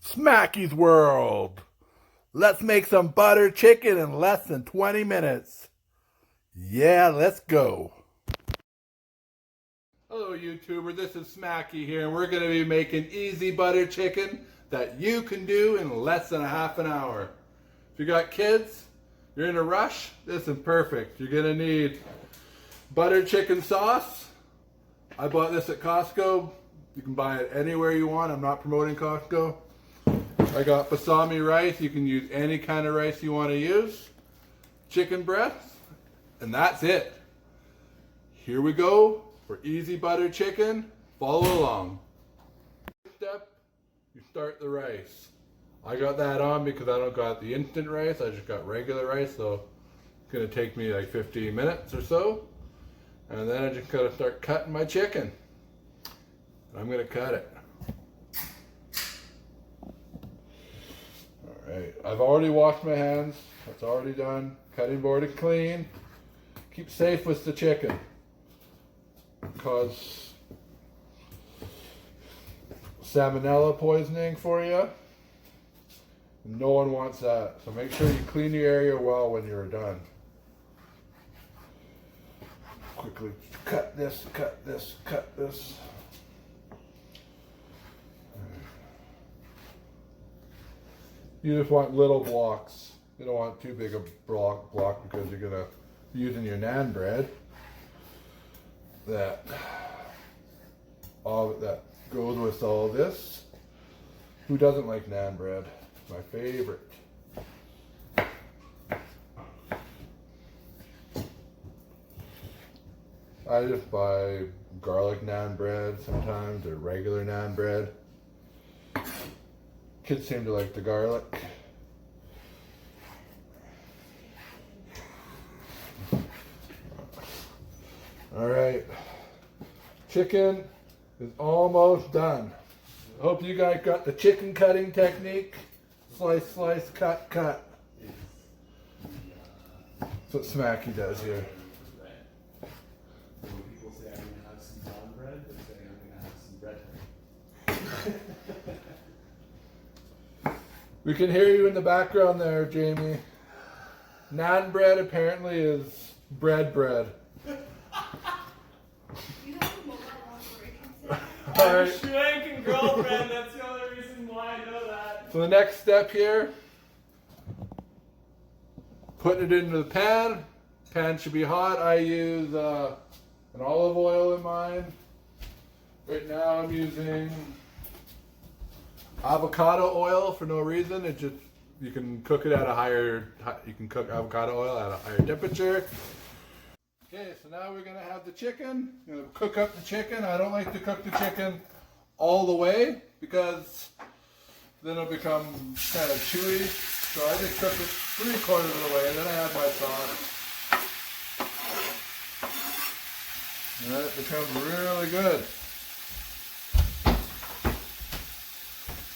Smacky's World. Let's make some butter chicken in less than 20 minutes. Yeah, let's go. Hello YouTuber, this is Smacky here, and we're going to be making easy butter chicken that you can do in less than a half an hour. If you got kids, you're in a rush, this is perfect. You're going to need butter chicken sauce. I bought this at Costco. You can buy it anywhere you want. I'm not promoting Costco. I got basmati rice. You can use any kind of rice you want to use. Chicken breasts. And that's it. Here we go for easy butter chicken. Follow along. Step, you start the rice. I got that on because I don't got the instant rice. I just got regular rice, so it's going to take me like 15 minutes or so. And then I just got to start cutting my chicken. I'm going to cut it. Alright, I've already washed my hands. That's already done. Cutting board is clean. Keep safe with the chicken, because salmonella poisoning for you. No one wants that. So make sure you clean your area well when you're done. Quickly cut this, cut this, cut this. You just want little blocks. You don't want too big a block because you're gonna be using your naan bread. That goes with all this. Who doesn't like naan bread? My favorite. I just buy garlic naan bread sometimes, or regular naan bread. Kids seem to like the garlic. All right, chicken is almost done. I hope you guys got the chicken cutting technique. Slice, slice, cut, cut. That's what Smacky does here. When people say I'm going to have some naan bread, they're saying I'm going to have some bread. We can hear you in the background there, Jamie. Naan bread apparently is bread. I'm shrinking, girlfriend. That's the only reason why I know that. So the next step here, putting it into the pan. Pan should be hot. I use an olive oil in mine. Right now I'm using avocado oil for no reason. It just, you can cook it at a higher, you can cook avocado oil at a higher temperature. Okay, so now we're gonna have the chicken. I'm gonna cook up the chicken. I don't like to cook the chicken all the way because then it'll become kind of chewy. So I just cook it 3/4 of the way, and then I add my sauce. And then it becomes really good.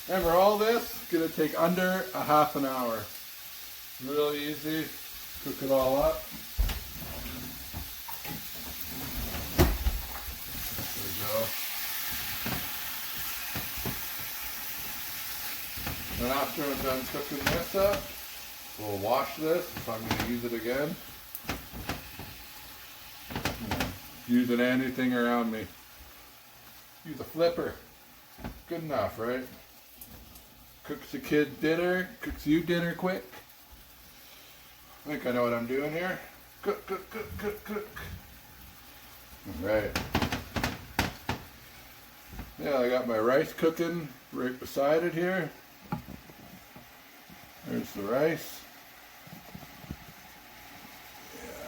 Remember, all this is gonna take under a half an hour. Really easy. Cook it all up. And after I'm done cooking this up, we'll wash this if I'm going to use it again. Using anything around me. Use a flipper. Good enough, right? Cooks the kids dinner, cooks you dinner quick. I think I know what I'm doing here. Cook, cook, cook, cook, cook. Alright. Yeah, I got my rice cooking right beside it here. There's the rice.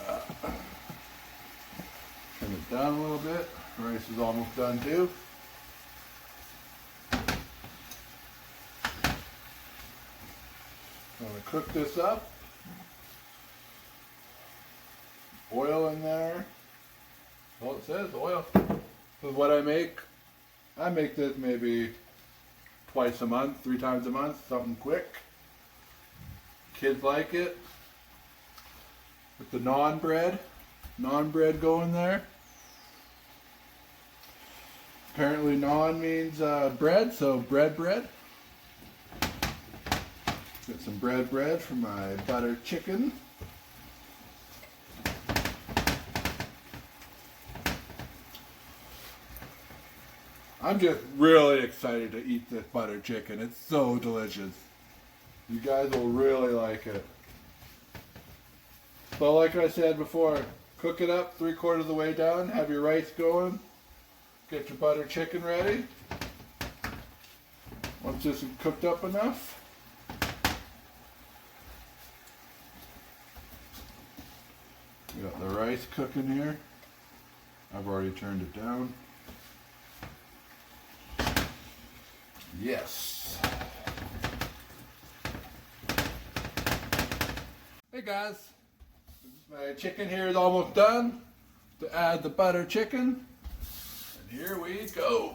Yeah. Turn it down a little bit. Rice is almost done too. I'm going to cook this up. Oil in there. Well, it says oil. This is what I make. I make this maybe twice a month, 3 times a month, something quick. Kids like it. With the naan bread going there. Apparently naan means bread, so bread. Got some bread for my butter chicken. I'm just really excited to eat this butter chicken. It's so delicious. You guys will really like it. So like I said before, cook it up 3/4 of the way down, have your rice going, get your butter chicken ready. Once this is cooked up enough, we got the rice cooking here. I've already turned it down. Yes. Hey guys, my chicken here is almost done. To add the butter chicken, and here we go.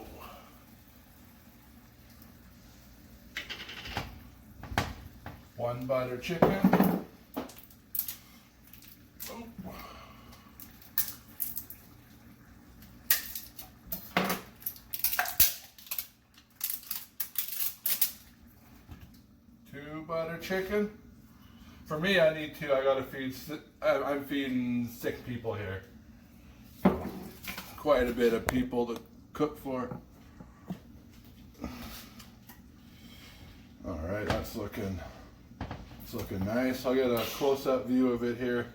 One butter chicken. Oh. Two butter chicken. For me, I need two. I gotta feed. I'm feeding 6 people here. Quite a bit of people to cook for. All right, that's looking nice. I'll get a close-up view of it here.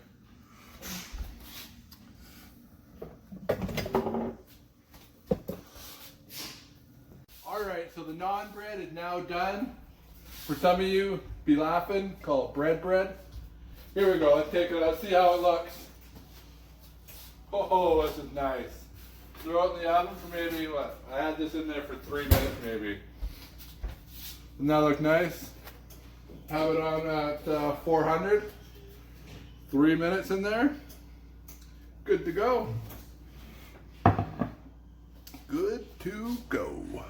All right, so the naan bread is now done. For some of you, be laughing, call it bread. Here we go, let's take it, let's see how it looks. Oh, this is nice. Throw it in the oven for maybe, what? I had this in there for 3 minutes maybe. Doesn't that look nice? Have it on at 400. 3 minutes in there. Good to go. Good to go.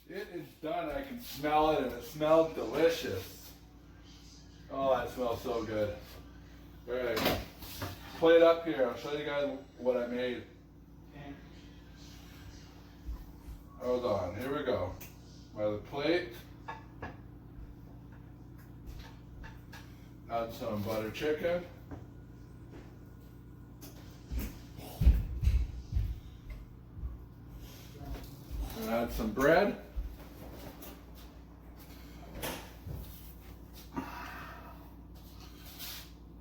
It is done. I can smell it and it smells delicious. Oh, that smells so good. All right. Plate up here. I'll show you guys what I made. Hold on. Here we go. By the plate. Add some butter chicken. And add some bread.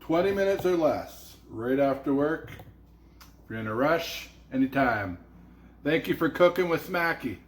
$20 minutes or less, right after work. If you're in a rush, anytime. Thank you for cooking with Smacky.